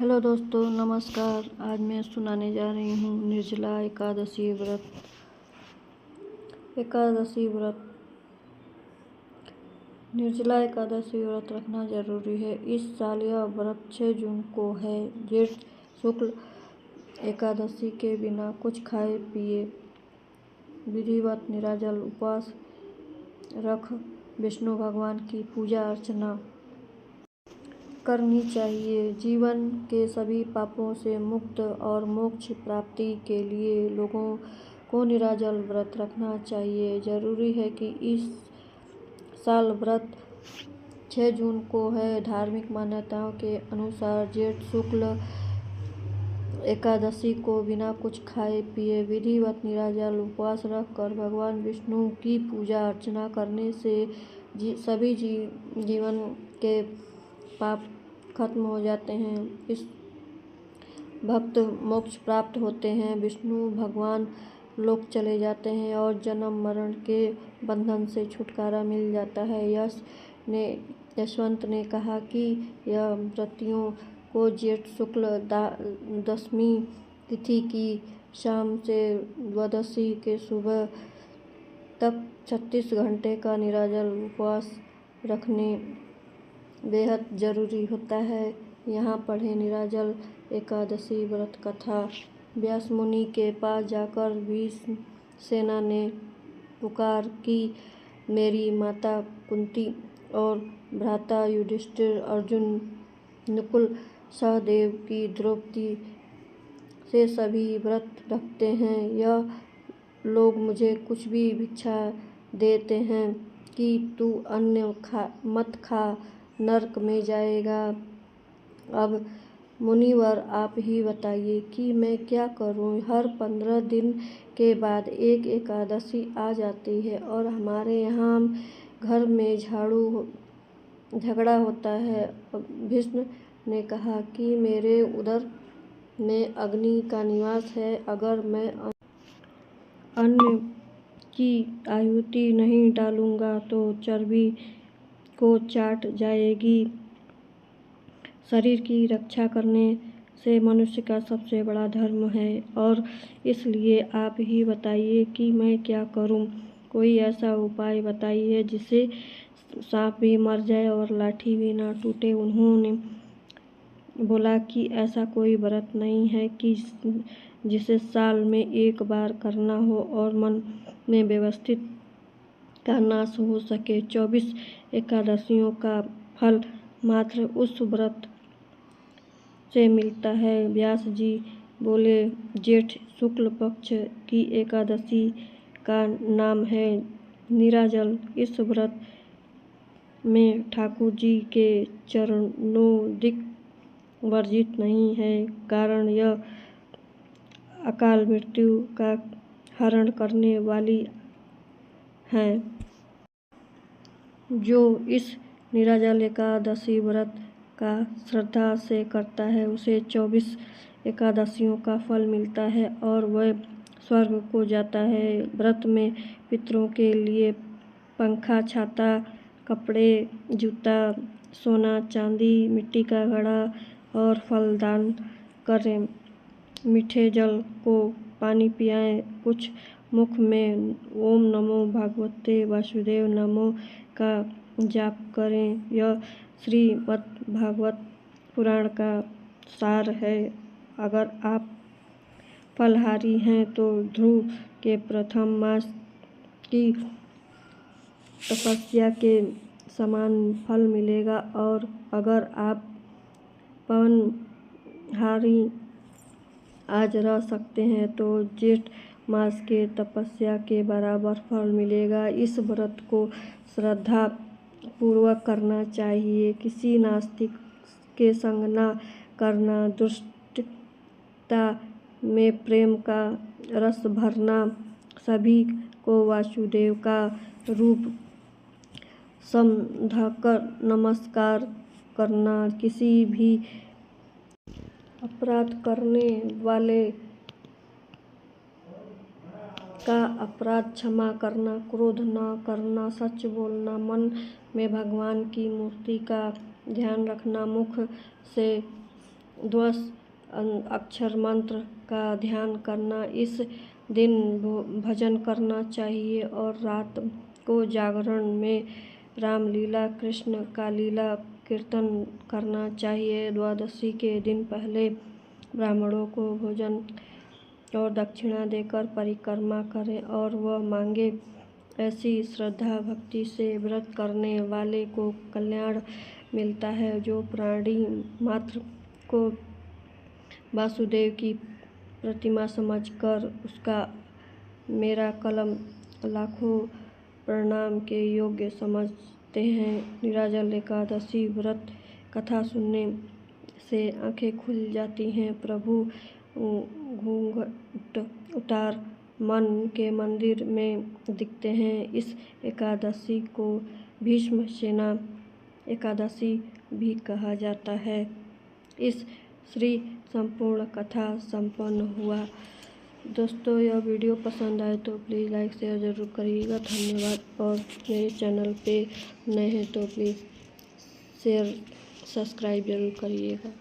Hello दोस्तों, नमस्कार। आज मैं सुनाने जा रही हूँ निर्जला एकादशी व्रत। निर्जला एकादशी व्रत रखना जरूरी है। इस साल यह व्रत 6 जून को है। जेठ शुक्ल एकादशी के बिना कुछ खाए पिए विधिवत निराजल उपवास रख विष्णु भगवान की पूजा अर्चना करनी चाहिए। जीवन के सभी पापों से मुक्त और मोक्ष प्राप्ति के लिए लोगों को निराजल व्रत रखना चाहिए। जरूरी है कि इस साल व्रत 6 जून को है। धार्मिक मान्यताओं के अनुसार जेठ शुक्ल एकादशी को बिना कुछ खाए पिए विधिवत निराजल उपवास रखकर भगवान विष्णु की पूजा अर्चना करने से सभी जीवन के पाप खत्म हो जाते हैं। इस भक्त मोक्ष प्राप्त होते हैं। विष्णु भगवान लोक चले जाते हैं और जन्म मरण के बंधन से छुटकारा मिल जाता है। यशवंत ने कहा कि यह व्रतियों को जेठ शुक्ल दशमी तिथि की शाम से द्वादशी के सुबह तक 36 घंटे का निराजल उपवास रखने बेहद जरूरी होता है। यहाँ पढ़े निराजल एकादशी व्रत कथा। व्यास मुनि के पास जाकर भीमसेना ने पुकार कि मेरी माता कुंती और भ्राता युधिष्ठिर, अर्जुन, नकुल, सहदेव की द्रौपदी से सभी व्रत रखते हैं। यह लोग मुझे कुछ भी भिक्षा देते हैं कि तू अन्न मत खा, नरक में जाएगा। अब मुनिवर आप ही बताइए कि मैं क्या करूं। हर 15 दिन के बाद एक एकादशी आ जाती है और हमारे यहाँ घर में झगड़ा होता है। भीष्म ने कहा कि मेरे उदर में अग्नि का निवास है। अगर मैं अन्न की आहुति नहीं डालूंगा तो चर्बी को चाट जाएगी। शरीर की रक्षा करने से मनुष्य का सबसे बड़ा धर्म है और इसलिए आप ही बताइए कि मैं क्या करूं। कोई ऐसा उपाय बताइए जिससे सांप भी मर जाए और लाठी भी ना टूटे। उन्होंने बोला कि ऐसा कोई व्रत नहीं है कि जिसे साल में एक बार करना हो और मन में व्यवस्थित का नाश हो सके। 24 एकादशियों का फल मात्र उस व्रत से मिलता है। व्यास जी बोले, जेठ शुक्ल पक्ष की एकादशी का नाम है निराजल। इस व्रत में ठाकुर जी के चरणोदिक वर्जित नहीं है, कारण यह अकाल मृत्यु का हरण करने वाली है। जो इस निराजल एकादशी व्रत का श्रद्धा से करता है उसे 24 एकादशियों का फल मिलता है और वह स्वर्ग को जाता है। व्रत में पितरों के लिए पंखा, छाता, कपड़े, जूता, सोना, चांदी, मिट्टी का घड़ा और फल दान करें। मीठे जल को पानी पियाएं। कुछ मुख में ओम नमो भगवते वासुदेव नमो का जाप करें। यह श्रीमद् भागवत पुराण का सार है। अगर आप फलाहारी हैं तो ध्रुव के प्रथम मास की तपस्या के समान फल मिलेगा और अगर आप पवनहारी आज रह सकते हैं तो जेठ मास के तपस्या के बराबर फल मिलेगा। इस व्रत को श्रद्धा पूर्वक करना चाहिए। किसी नास्तिक के संग न करना। दुष्टता में प्रेम का रस भरना। सभी को वासुदेव का रूप समझकर नमस्कार करना। किसी भी अपराध करने वाले का अपराध क्षमा करना। क्रोध न करना। सच बोलना। मन में भगवान की मूर्ति का ध्यान रखना। मुख से द्वादश अक्षर मंत्र का ध्यान करना। इस दिन भजन करना चाहिए और रात को जागरण में रामलीला कृष्ण का लीला कीर्तन करना चाहिए। द्वादशी के दिन पहले ब्राह्मणों को भोजन और दक्षिणा देकर परिक्रमा करें और वह मांगे। ऐसी श्रद्धा भक्ति से व्रत करने वाले को कल्याण मिलता है। जो प्राणी मात्र को वासुदेव की प्रतिमा समझकर उसका मेरा कलम लाखों प्रणाम के योग्य समझते हैं। निर्जल एकादशी व्रत कथा सुनने से आंखें खुल जाती हैं। प्रभु घूंघट उतार मन के मंदिर में दिखते हैं। इस एकादशी को भीष्म सेना एकादशी भी कहा जाता है। इस श्री संपूर्ण कथा संपन्न हुआ। दोस्तों, यह वीडियो पसंद आए तो प्लीज़ लाइक शेयर ज़रूर करिएगा। धन्यवाद। और मेरे चैनल पे नए हैं तो प्लीज़ शेयर सब्सक्राइब ज़रूर करिएगा।